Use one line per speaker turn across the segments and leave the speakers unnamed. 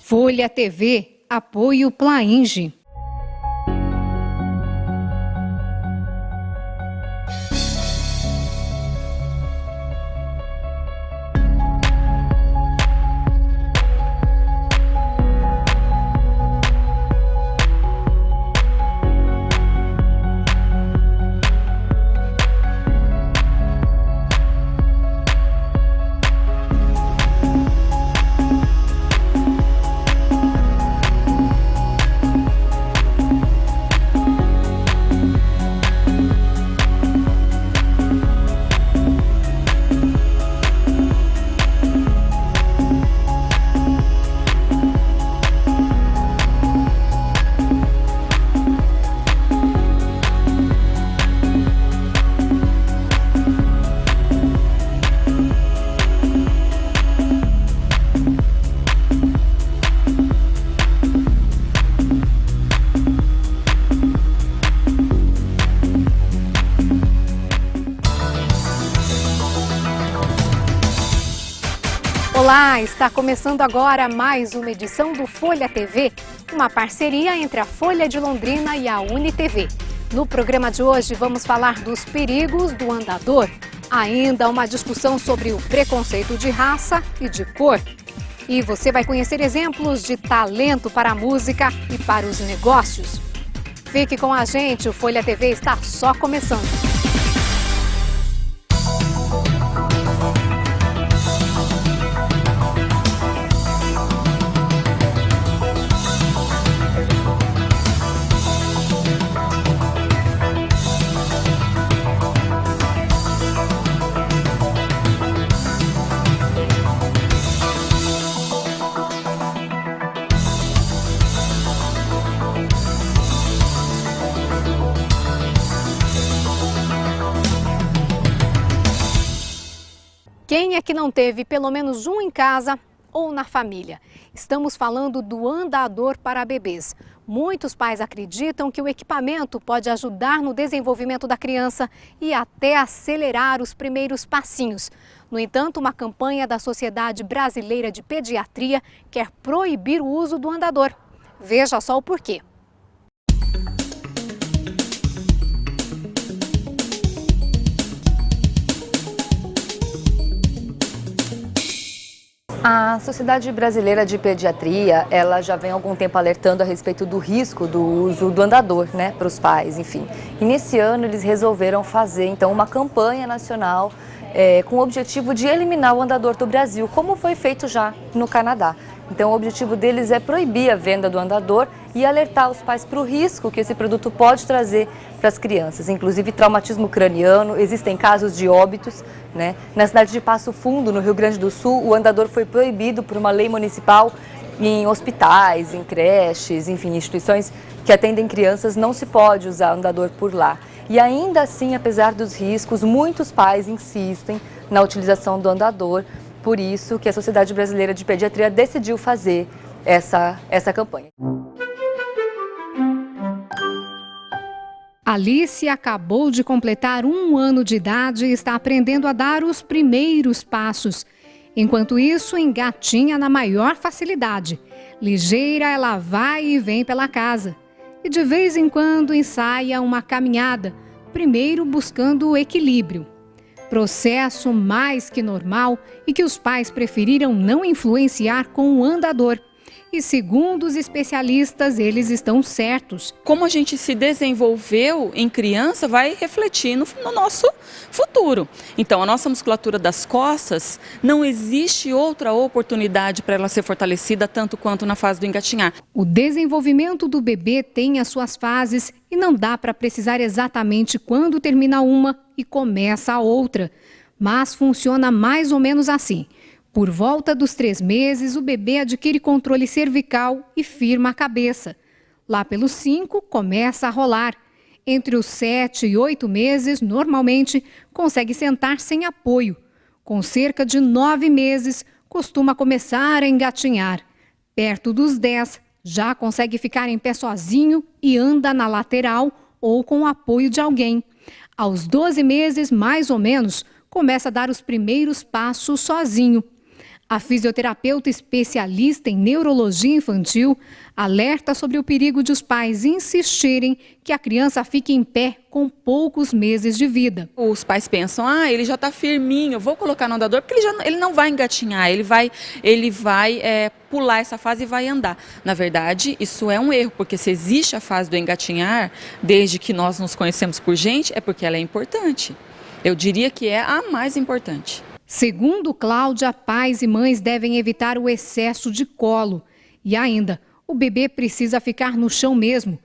Folha TV, apoio Plainge. Olá, está começando agora mais uma edição do Folha TV, uma parceria entre a Folha de Londrina e a UniTV. No programa de hoje vamos falar dos perigos do andador, ainda uma discussão sobre o preconceito de raça e de cor. E você vai conhecer exemplos de talento para a música e para os negócios. Fique com a gente, o Folha TV está só começando. Quem é que não teve pelo menos um em casa ou na família? Estamos falando do andador para bebês. Muitos pais acreditam que o equipamento pode ajudar no desenvolvimento da criança e até acelerar os primeiros passinhos. No entanto, uma campanha da Sociedade Brasileira de Pediatria quer proibir o uso do andador. Veja só o porquê.
A Sociedade Brasileira de Pediatria, ela já vem há algum tempo alertando a respeito do risco do uso do andador, para os pais, enfim. E nesse ano eles resolveram fazer, então, uma campanha nacional com o objetivo de eliminar o andador do Brasil, como foi feito já no Canadá. Então, o objetivo deles é proibir a venda do andador e alertar os pais para o risco que esse produto pode trazer para as crianças, inclusive traumatismo craniano. Existem casos de óbitos, Na cidade de Passo Fundo, no Rio Grande do Sul, o andador foi proibido por uma lei municipal em hospitais, em creches, enfim, instituições que atendem crianças, não se pode usar andador por lá. E ainda assim, apesar dos riscos, muitos pais insistem na utilização do andador. Por isso que a Sociedade Brasileira de Pediatria decidiu fazer essa campanha.
Alice acabou de completar 1 ano de idade e está aprendendo a dar os primeiros passos. Enquanto isso, engatinha na maior facilidade. Ligeira, ela vai e vem pela casa. E de vez em quando ensaia uma caminhada, primeiro buscando o equilíbrio. Processo mais que normal e que os pais preferiram não influenciar com o andador. E segundo os especialistas, eles estão certos.
Como a gente se desenvolveu em criança vai refletir no nosso futuro. Então, a nossa musculatura das costas, não existe outra oportunidade para ela ser fortalecida tanto quanto na fase do engatinhar.
O desenvolvimento do bebê tem as suas fases e não dá para precisar exatamente quando termina uma e começa a outra. Mas funciona mais ou menos assim. Por volta dos 3 meses, o bebê adquire controle cervical e firma a cabeça. Lá pelos 5, começa a rolar. Entre os 7 e 8 meses, normalmente, consegue sentar sem apoio. Com cerca de 9 meses, costuma começar a engatinhar. Perto dos 10, já consegue ficar em pé sozinho e anda na lateral ou com o apoio de alguém. Aos 12 meses, mais ou menos, começa a dar os primeiros passos sozinho. A fisioterapeuta especialista em neurologia infantil alerta sobre o perigo de os pais insistirem que a criança fique em pé com poucos meses de vida.
Os pais pensam, ele já está firminho, eu vou colocar no andador, porque ele não vai engatinhar, ele vai pular essa fase e vai andar. Na verdade, isso é um erro, porque se existe a fase do engatinhar, desde que nós nos conhecemos por gente, é porque ela é importante. Eu diria que é a mais importante.
Segundo Cláudia, pais e mães devem evitar o excesso de colo. E ainda, o bebê precisa ficar no chão mesmo.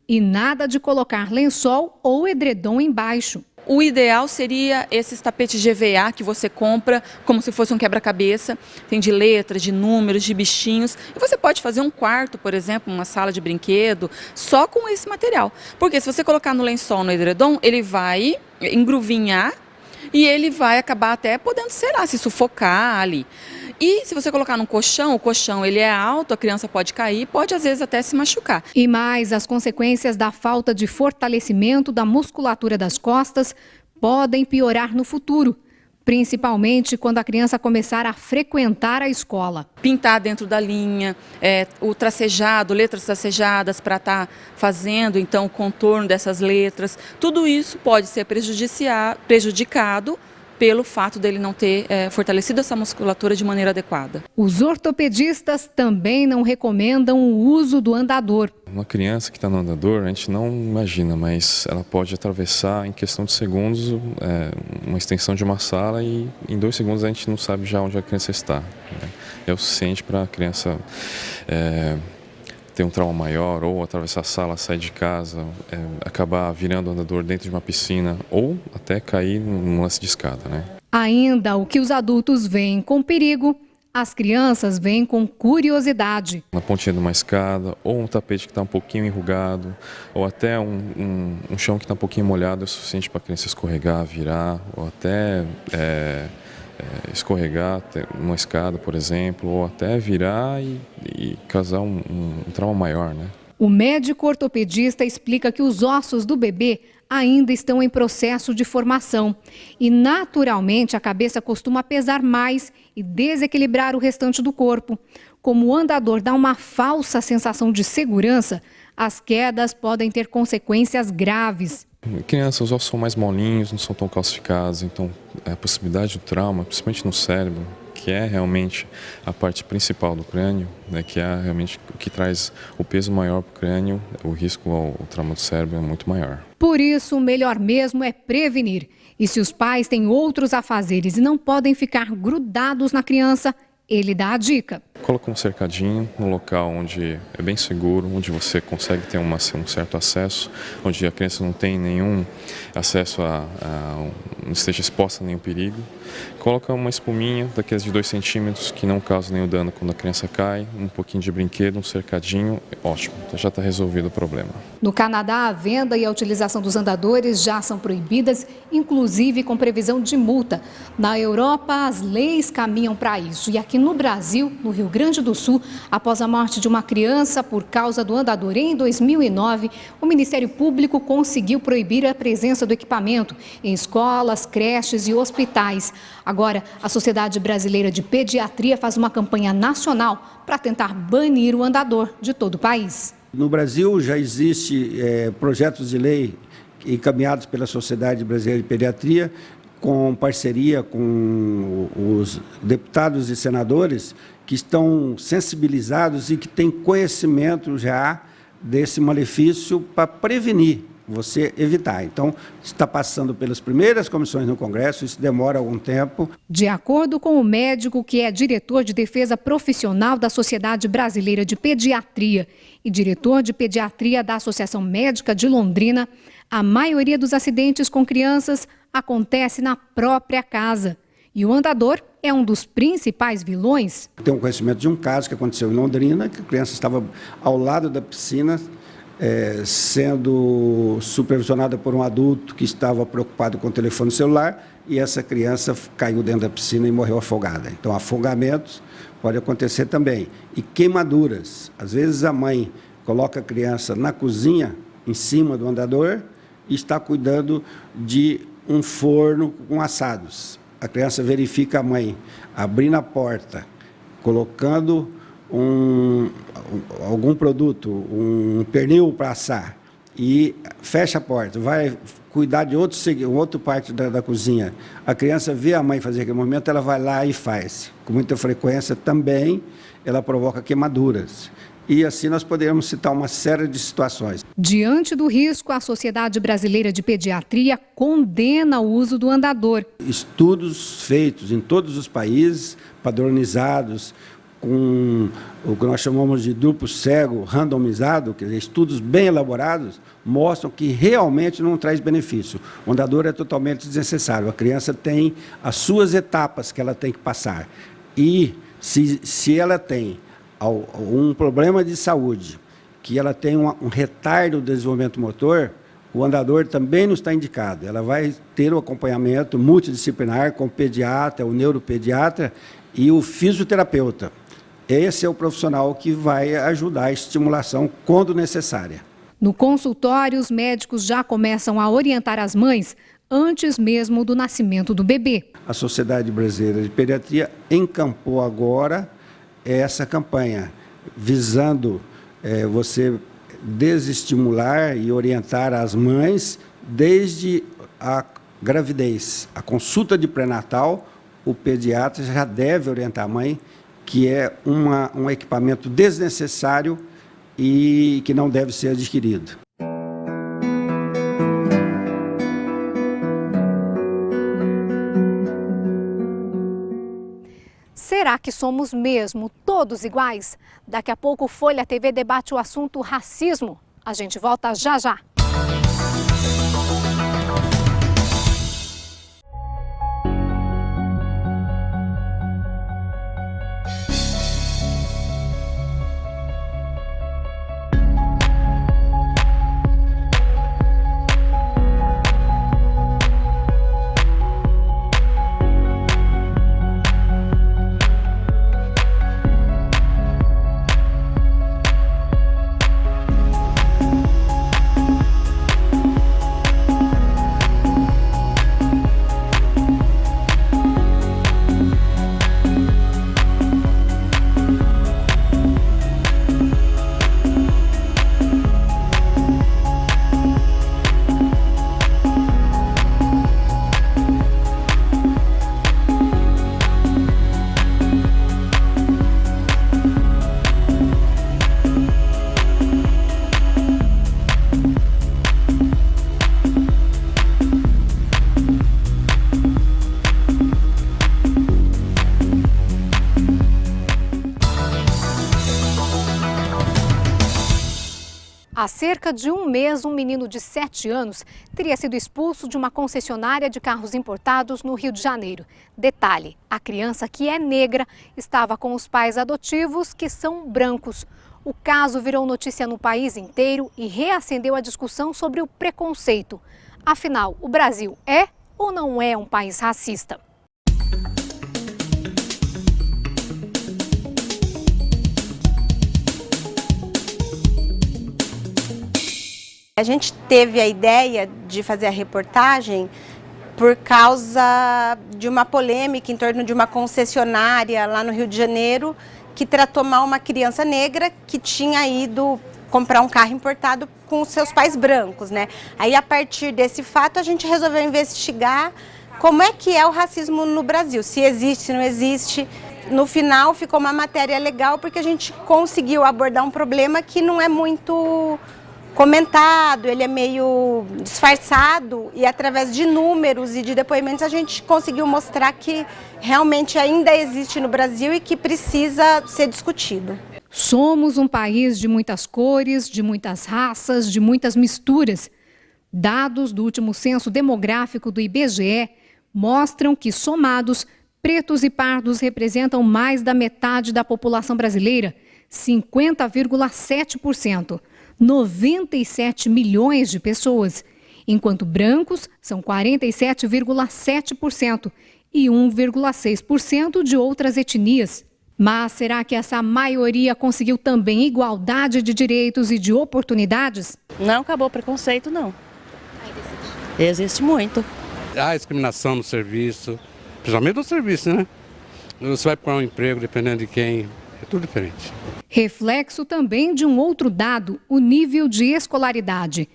E nada de colocar lençol ou edredom embaixo.
O ideal seria esses tapetes de EVA que você compra como se fosse um quebra-cabeça. Tem de letras, de números, de bichinhos. E você pode fazer um quarto, por exemplo, uma sala de brinquedo, só com esse material. Porque se você colocar no lençol, no edredom, ele vai engruvinhar e ele vai acabar até podendo, sei lá, se sufocar ali. E se você colocar num colchão, o colchão ele é alto, a criança pode cair, pode às vezes até se machucar.
E mais, as consequências da falta de fortalecimento da musculatura das costas podem piorar no futuro, principalmente quando a criança começar a frequentar a escola.
Pintar dentro da linha, o tracejado, letras tracejadas para estar fazendo então o contorno dessas letras, tudo isso pode ser prejudicado pelo fato dele não ter fortalecido essa musculatura de maneira adequada.
Os ortopedistas também não recomendam o uso do andador.
Uma criança que está no andador, a gente não imagina, mas ela pode atravessar em questão de segundos uma extensão de uma sala e em 2 segundos a gente não sabe já onde a criança está. É o suficiente para a criança ter um trauma maior ou atravessar a sala, sair de casa, acabar virando o andador dentro de uma piscina ou até cair num lance de escada, né?
Ainda o que os adultos veem com perigo, as crianças veem com curiosidade.
Uma pontinha de uma escada ou um tapete que está um pouquinho enrugado ou até um chão que está um pouquinho molhado é o suficiente para a criança escorregar, virar ou até escorregar numa escada, por exemplo, ou até virar e causar um trauma maior, né?
O médico ortopedista explica que os ossos do bebê ainda estão em processo de formação e, naturalmente, a cabeça costuma pesar mais e desequilibrar o restante do corpo. Como o andador dá uma falsa sensação de segurança, as quedas podem ter consequências graves.
Crianças, os ossos são mais molinhos, não são tão calcificados, então a possibilidade do trauma, principalmente no cérebro, que é realmente a parte principal do crânio, né, que é realmente o que traz o peso maior para o crânio, o risco ao trauma do cérebro é muito maior.
Por isso, o melhor mesmo é prevenir. E se os pais têm outros afazeres e não podem ficar grudados na criança, ele dá a dica.
Coloca um cercadinho no local onde é bem seguro, onde você consegue ter um certo acesso, onde a criança não tem nenhum acesso não esteja exposta a nenhum perigo. Coloca uma espuminha daqueles de 2 centímetros que não causa nenhum dano quando a criança cai, um pouquinho de brinquedo, um cercadinho, ótimo, então já está resolvido o problema.
No Canadá, a venda e a utilização dos andadores já são proibidas, inclusive com previsão de multa. Na Europa, as leis caminham para isso. E aqui no Brasil, no Rio Grande do Sul, após a morte de uma criança por causa do andador em 2009, o Ministério Público conseguiu proibir a presença do equipamento em escolas, creches e hospitais. Agora, a Sociedade Brasileira de Pediatria faz uma campanha nacional para tentar banir o andador de todo o país.
No Brasil já existe projetos de lei encaminhados pela Sociedade Brasileira de Pediatria, com parceria com os deputados e senadores que estão sensibilizados e que têm conhecimento já desse malefício para prevenir, você evitar. Então, está passando pelas primeiras comissões no Congresso, isso demora algum tempo.
De acordo com o médico que é diretor de defesa profissional da Sociedade Brasileira de Pediatria e diretor de pediatria da Associação Médica de Londrina, a maioria dos acidentes com crianças acontece na própria casa. E o andador é um dos principais vilões.
Tenho um conhecimento de um caso que aconteceu em Londrina, que a criança estava ao lado da piscina, sendo supervisionada por um adulto que estava preocupado com o telefone celular, e essa criança caiu dentro da piscina e morreu afogada. Então, afogamentos pode acontecer também. E queimaduras. Às vezes a mãe coloca a criança na cozinha, em cima do andador, e está cuidando de um forno com assados. A criança verifica a mãe abrindo a porta colocando algum produto, um pernil para assar, e fecha a porta, vai cuidar de outra parte da cozinha, a criança vê a mãe fazer aquele movimento, ela vai lá e faz. Com muita frequência também, ela provoca queimaduras. E assim nós poderíamos citar uma série de situações.
Diante do risco, a Sociedade Brasileira de Pediatria condena o uso do andador.
Estudos feitos em todos os países, padronizados, com o que nós chamamos de duplo cego randomizado, quer dizer, estudos bem elaborados, mostram que realmente não traz benefício. O andador é totalmente desnecessário. A criança tem as suas etapas que ela tem que passar. E se ela tem um problema de saúde, que ela tem um retardo do desenvolvimento motor, o andador também não está indicado. Ela vai ter o acompanhamento multidisciplinar com o pediatra, o neuropediatra e o fisioterapeuta. Esse é o profissional que vai ajudar a estimulação quando necessária.
No consultório, os médicos já começam a orientar as mães antes mesmo do nascimento do bebê.
A Sociedade Brasileira de Pediatria encampou agora essa campanha, visando você desestimular e orientar as mães desde a gravidez. A consulta de pré-natal, o pediatra já deve orientar a mãe que é um equipamento desnecessário e que não deve ser adquirido.
Será que somos mesmo todos iguais? Daqui a pouco o Folha TV debate o assunto racismo. A gente volta já já. Há cerca de um mês, um menino de 7 anos teria sido expulso de uma concessionária de carros importados no Rio de Janeiro. Detalhe, a criança, que é negra, estava com os pais adotivos, que são brancos. O caso virou notícia no país inteiro e reacendeu a discussão sobre o preconceito. Afinal, o Brasil é ou não é um país racista?
A gente teve a ideia de fazer a reportagem por causa de uma polêmica em torno de uma concessionária lá no Rio de Janeiro que tratou mal uma criança negra que tinha ido comprar um carro importado com os seus pais brancos, né? Aí, a partir desse fato, a gente resolveu investigar como é que é o racismo no Brasil, se existe, se não existe. No final, ficou uma matéria legal porque a gente conseguiu abordar um problema que não é muito comentado, ele é meio disfarçado, e através de números e de depoimentos a gente conseguiu mostrar que realmente ainda existe no Brasil e que precisa ser discutido.
Somos um país de muitas cores, de muitas raças, de muitas misturas. Dados do último censo demográfico do IBGE mostram que, somados, pretos e pardos representam mais da metade da população brasileira, 50,7%. 97 milhões de pessoas, enquanto brancos são 47,7% e 1,6% de outras etnias. Mas será que essa maioria conseguiu também igualdade de direitos e de oportunidades?
Não acabou o preconceito, não. Ainda existe? Existe muito.
Há discriminação no serviço, principalmente no serviço, né? Você vai procurar um emprego, dependendo de quem, é tudo diferente.
Reflexo também de um outro dado, o nível de escolaridade.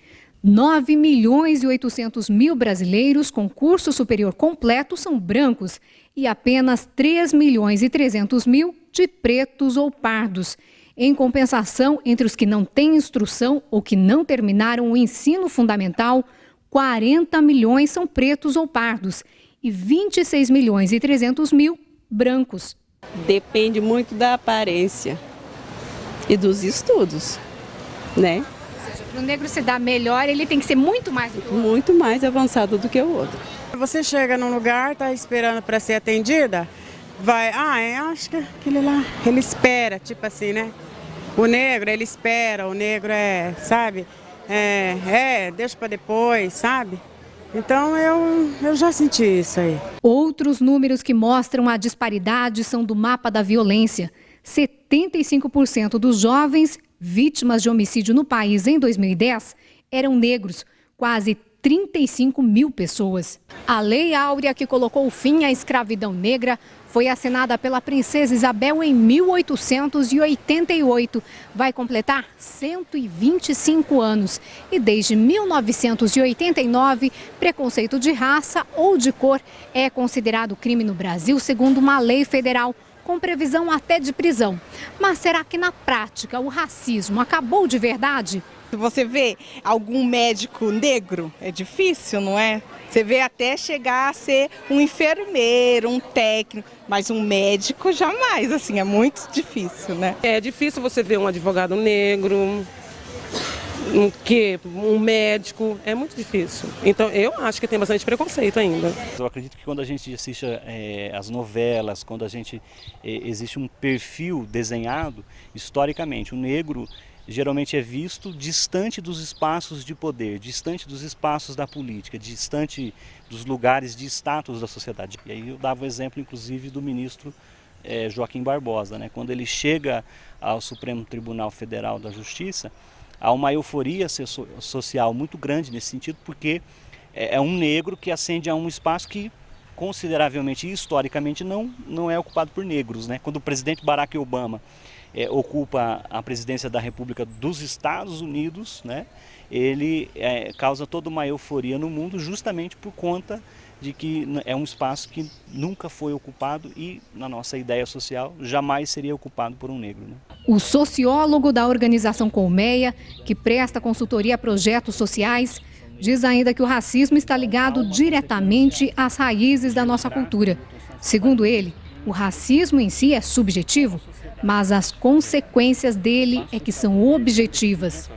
9.800.000 brasileiros com curso superior completo são brancos e apenas 3.300.000 de pretos ou pardos. Em compensação, entre os que não têm instrução ou que não terminaram o ensino fundamental, 40 milhões são pretos ou pardos e 26.300.000 brancos.
Depende muito da aparência e dos estudos, né?
Ou seja, para o negro se dar melhor, ele tem que ser muito mais do que o outro.
Muito mais avançado do que o outro.
Você chega num lugar, está esperando para ser atendida, vai, acho que aquele lá, ele espera, tipo assim, né? O negro, ele espera, o negro sabe? Deixa para depois, sabe? Então eu já senti isso aí.
Outros números que mostram a disparidade são do mapa da violência. 75% dos jovens vítimas de homicídio no país em 2010 eram negros, quase 35 mil pessoas. A Lei Áurea, que colocou fim à escravidão negra, foi assinada pela princesa Isabel em 1888. Vai completar 125 anos. E desde 1989, preconceito de raça ou de cor é considerado crime no Brasil, segundo uma lei federal, com previsão até de prisão. Mas será que na prática o racismo acabou de verdade?
Se você vê algum médico negro, é difícil, não é? Você vê até chegar a ser um enfermeiro, um técnico, mas um médico jamais, assim, é muito difícil, né?
É difícil você ver um advogado negro, um médico, é muito difícil. Então eu acho que tem bastante preconceito ainda.
Eu acredito que quando a gente assiste as novelas, quando existe um perfil desenhado, historicamente, o negro geralmente é visto distante dos espaços de poder, distante dos espaços da política, distante dos lugares de status da sociedade. E aí eu dava o exemplo, inclusive, do ministro Joaquim Barbosa, né? Quando ele chega ao Supremo Tribunal Federal da Justiça, há uma euforia social muito grande nesse sentido, porque é um negro que ascende a um espaço que consideravelmente e historicamente não é ocupado por negros, né? Quando o presidente Barack Obama ocupa a presidência da República dos Estados Unidos, né? Ele causa toda uma euforia no mundo justamente por conta de que é um espaço que nunca foi ocupado e, na nossa ideia social, jamais seria ocupado por um negro, né?
O sociólogo da organização Colmeia, que presta consultoria a projetos sociais, diz ainda que o racismo está ligado diretamente às raízes da nossa cultura. Segundo ele, o racismo em si é subjetivo, mas as consequências dele é que são objetivas.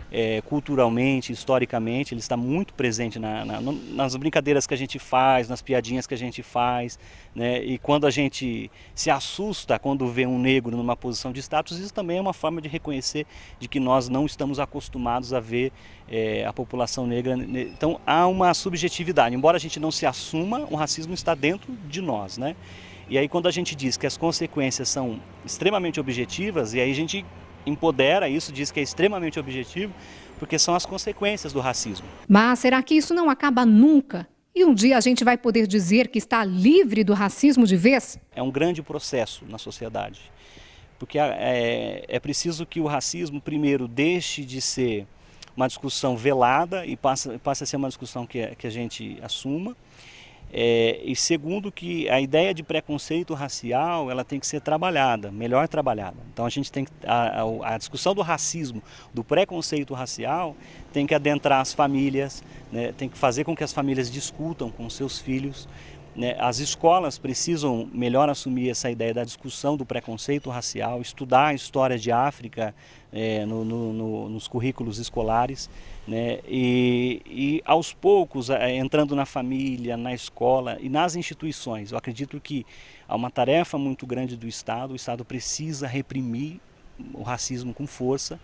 Culturalmente, historicamente, ele está muito presente nas brincadeiras que a gente faz, nas piadinhas que a gente faz, né? E quando a gente se assusta quando vê um negro numa posição de status, isso também é uma forma de reconhecer de que nós não estamos acostumados a ver a população negra. Então há uma subjetividade, embora a gente não se assuma, o racismo está dentro de nós, né? E aí quando a gente diz que as consequências são extremamente objetivas, e aí a gente empodera isso, diz que é extremamente objetivo, porque são as consequências do racismo.
Mas será que isso não acaba nunca? E um dia a gente vai poder dizer que está livre do racismo de vez?
É um grande processo na sociedade, porque é preciso que o racismo, primeiro, deixe de ser uma discussão velada e passe a ser uma discussão que a gente assuma. E segundo, que a ideia de preconceito racial ela tem que ser trabalhada, melhor trabalhada. Então a gente tem que, a discussão do racismo, do preconceito racial, tem que adentrar as famílias, né? Tem que fazer com que as famílias discutam com seus filhos, né? As escolas precisam melhor assumir essa ideia da discussão do preconceito racial, estudar a história de África nos currículos escolares, né? E aos poucos, entrando na família, na escola e nas instituições. Eu acredito que há uma tarefa muito grande do Estado, o Estado precisa reprimir o racismo com força.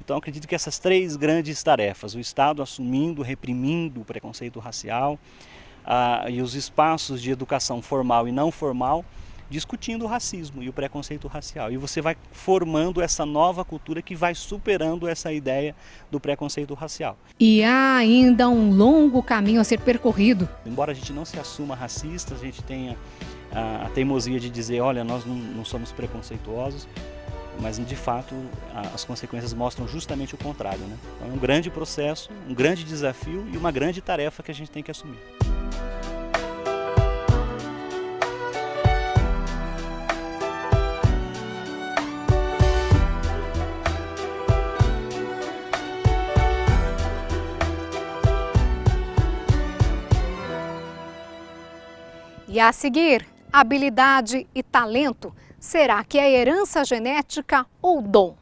Então eu acredito que essas três grandes tarefas, o Estado assumindo, reprimindo o preconceito racial, e os espaços de educação formal e não formal, discutindo o racismo e o preconceito racial. E você vai formando essa nova cultura que vai superando essa ideia do preconceito racial.
E há ainda um longo caminho a ser percorrido.
Embora a gente não se assuma racista, a gente tenha a teimosia de dizer, olha, nós não somos preconceituosos, mas de fato as consequências mostram justamente o contrário, né? Então, é um grande processo, um grande desafio e uma grande tarefa que a gente tem que assumir.
E a seguir, habilidade e talento. Será que é herança genética ou dom?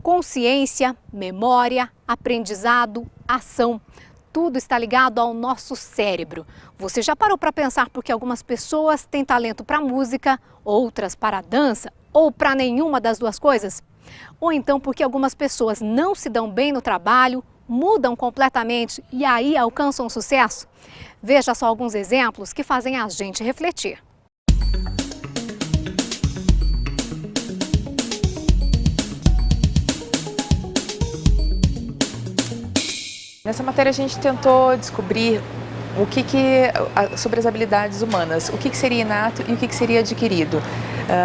Consciência, memória, aprendizado, ação. Tudo está ligado ao nosso cérebro. Você já parou para pensar por que algumas pessoas têm talento para música, outras para dança ou para nenhuma das duas coisas? Ou então porque algumas pessoas não se dão bem no trabalho, mudam completamente e aí alcançam sucesso? Veja só alguns exemplos que fazem a gente refletir.
Nessa matéria a gente tentou descobrir sobre as habilidades humanas, o que seria inato e o que seria adquirido.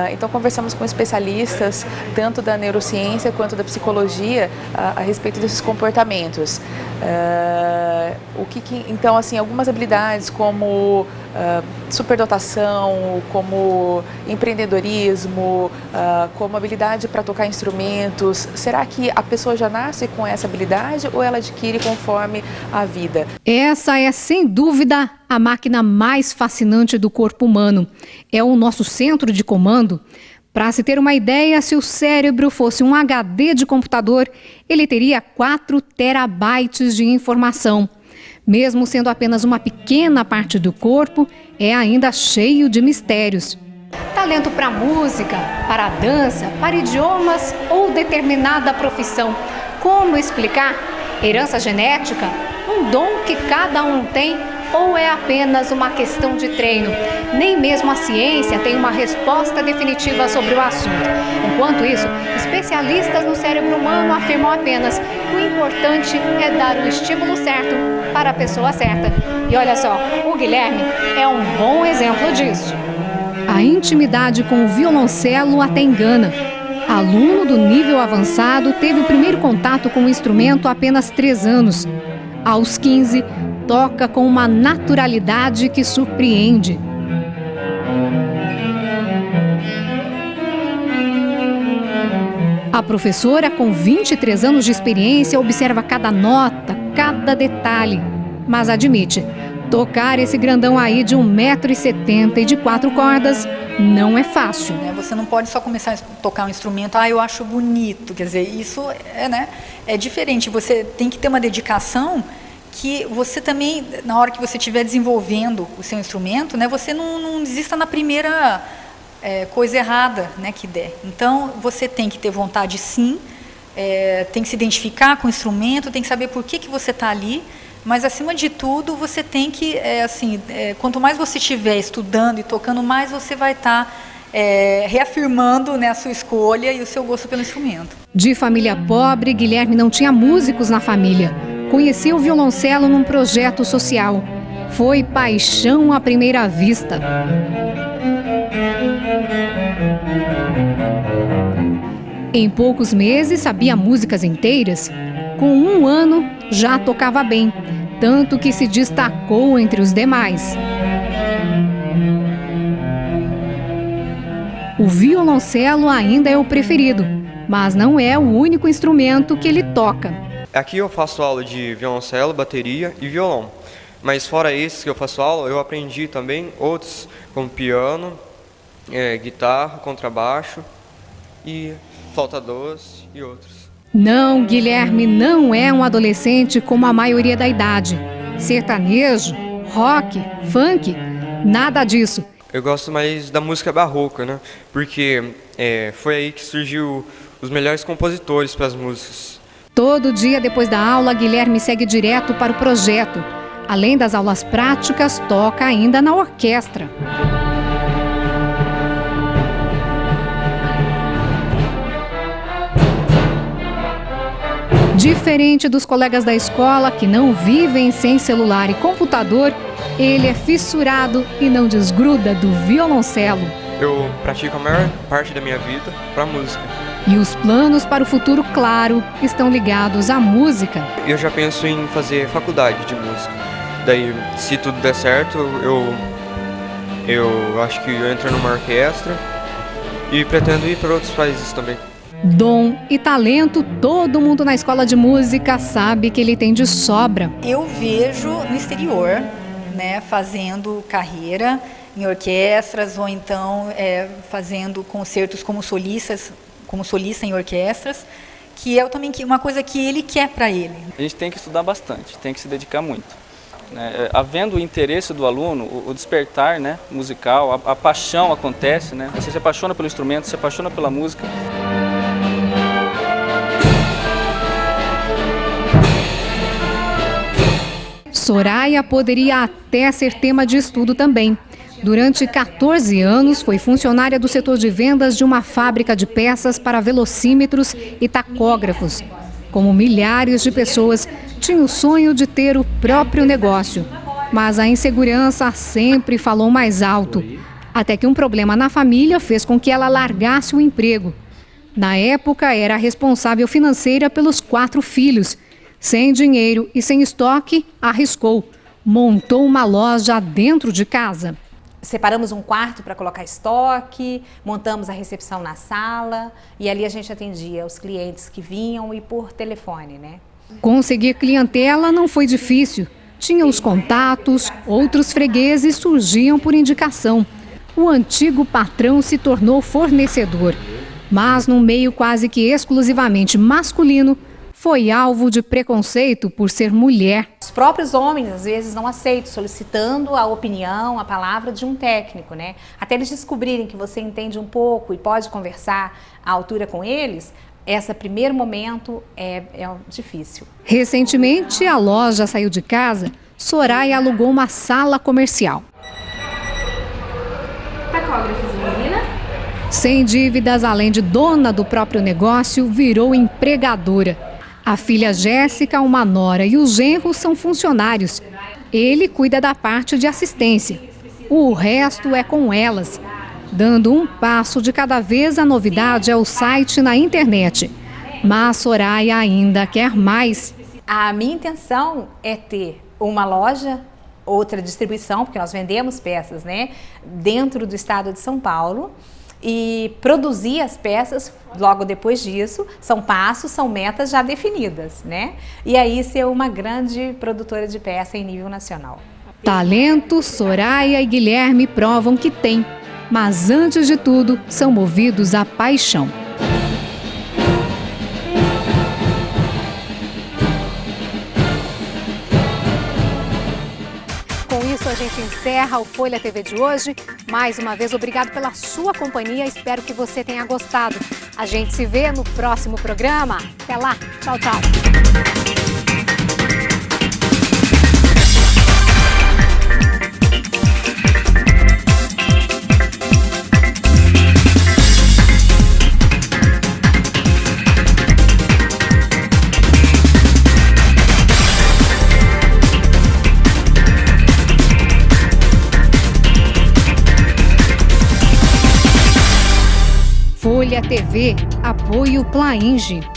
Então conversamos com especialistas, tanto da neurociência quanto da psicologia, a respeito desses comportamentos. Então, assim, algumas habilidades como superdotação, como empreendedorismo, como habilidade para tocar instrumentos. Será que a pessoa já nasce com essa habilidade ou ela adquire conforme a vida?
Essa é, sem dúvida, a máquina mais fascinante do corpo humano. É o nosso centro de comando. Para se ter uma ideia, se o cérebro fosse um HD de computador, ele teria 4 terabytes de informação. Mesmo sendo apenas uma pequena parte do corpo, é ainda cheio de mistérios. Talento para música, para dança, para idiomas ou determinada profissão. Como explicar? Herança genética? Um dom que cada um tem? Ou é apenas uma questão de treino? Nem mesmo a ciência tem uma resposta definitiva sobre o assunto. Enquanto isso, especialistas no cérebro humano afirmam apenas que o importante é dar o estímulo certo para a pessoa certa. E olha só, o Guilherme é um bom exemplo disso. A intimidade com o violoncelo até engana. Aluno do nível avançado, teve o primeiro contato com o instrumento há apenas 3 anos. Aos 15, toca com uma naturalidade que surpreende. A professora, com 23 anos de experiência, observa cada nota, cada detalhe. Mas admite, tocar esse grandão aí de 1,70 m e de 4 cordas não é fácil.
Você não pode só começar a tocar um instrumento, eu acho bonito. Quer dizer, isso é diferente. Você tem que ter uma dedicação que você também, na hora que você estiver desenvolvendo o seu instrumento, você não desista na primeira coisa errada que der. Então, você tem que ter vontade, sim, tem que se identificar com o instrumento, tem que saber por que você está ali, mas, acima de tudo, você tem que, quanto mais você estiver estudando e tocando, mais você vai estar reafirmando a sua escolha e o seu gosto pelo instrumento.
De família pobre, Guilherme não tinha músicos na família. Conheceu o violoncelo num projeto social. Foi paixão à primeira vista. Em poucos meses, sabia músicas inteiras. Com 1 ano, já tocava bem, tanto que se destacou entre os demais. O violoncelo ainda é o preferido, mas não é o único instrumento que ele toca.
Aqui eu faço aula de violoncelo, bateria e violão. Mas fora esses que eu faço aula, eu aprendi também outros, como piano, guitarra, contrabaixo e flauta doce e outros.
Não, Guilherme não é um adolescente como a maioria da idade. Sertanejo, rock, funk, nada disso.
Eu gosto mais da música barroca, né? Porque foi aí que surgiu os melhores compositores para as músicas.
Todo dia depois da aula, Guilherme segue direto para o projeto. Além das aulas práticas, toca ainda na orquestra. Diferente dos colegas da escola que não vivem sem celular e computador, ele é fissurado e não desgruda do violoncelo.
Eu pratico a maior parte da minha vida para música.
E os planos para o futuro, claro, estão ligados à música.
Eu já penso em fazer faculdade de música. Daí, se tudo der certo, eu acho que eu entro numa orquestra e pretendo ir para outros países também.
Dom e talento, todo mundo na escola de música sabe que ele tem de sobra.
Eu vejo no exterior, né, fazendo carreira em orquestras ou então fazendo concertos como solista em orquestras, que é também uma coisa que ele quer para ele.
A gente tem que estudar bastante, tem que se dedicar muito. Havendo o interesse do aluno, o despertar, né, musical, a paixão acontece, né? Você se apaixona pelo instrumento, se apaixona pela música.
Soraya poderia até ser tema de estudo também. Durante 14 anos, foi funcionária do setor de vendas de uma fábrica de peças para velocímetros e tacógrafos. Como milhares de pessoas, tinha o sonho de ter o próprio negócio. Mas a insegurança sempre falou mais alto. Até que um problema na família fez com que ela largasse o emprego. Na época, era a responsável financeira pelos 4 filhos. Sem dinheiro e sem estoque, arriscou. Montou uma loja dentro de casa.
Separamos um quarto para colocar estoque, montamos a recepção na sala e ali a gente atendia os clientes que vinham e por telefone, né?
Conseguir clientela não foi difícil. Tinha os contatos, outros fregueses surgiam por indicação. O antigo patrão se tornou fornecedor, mas num meio quase que exclusivamente masculino, foi alvo de preconceito por ser mulher.
Os próprios homens, às vezes, não aceitam, solicitando a opinião, a palavra de um técnico, né? Até eles descobrirem que você entende um pouco e pode conversar à altura com eles, esse primeiro momento é difícil.
Recentemente, a loja saiu de casa, Soraya alugou uma sala comercial.
Tacógrafos, menina?
Sem dívidas, além de dona do próprio negócio, virou empregadora. A filha Jéssica, uma nora e os genros são funcionários. Ele cuida da parte de assistência. O resto é com elas. Dando um passo de cada vez, a novidade é o site na internet. Mas Soraya ainda quer mais.
A minha intenção é ter uma loja, outra distribuição, porque nós vendemos peças, né, dentro do estado de São Paulo. E produzir as peças logo depois disso, são passos, são metas já definidas, né? E aí ser uma grande produtora de peça em nível nacional.
Talento, Soraya e Guilherme provam que tem, mas antes de tudo, são movidos à paixão. A gente encerra o Folha TV de hoje. Mais uma vez, obrigado pela sua companhia. Espero que você tenha gostado. A gente se vê no próximo programa. Até lá. Tchau, tchau. TV, apoio Plaenge.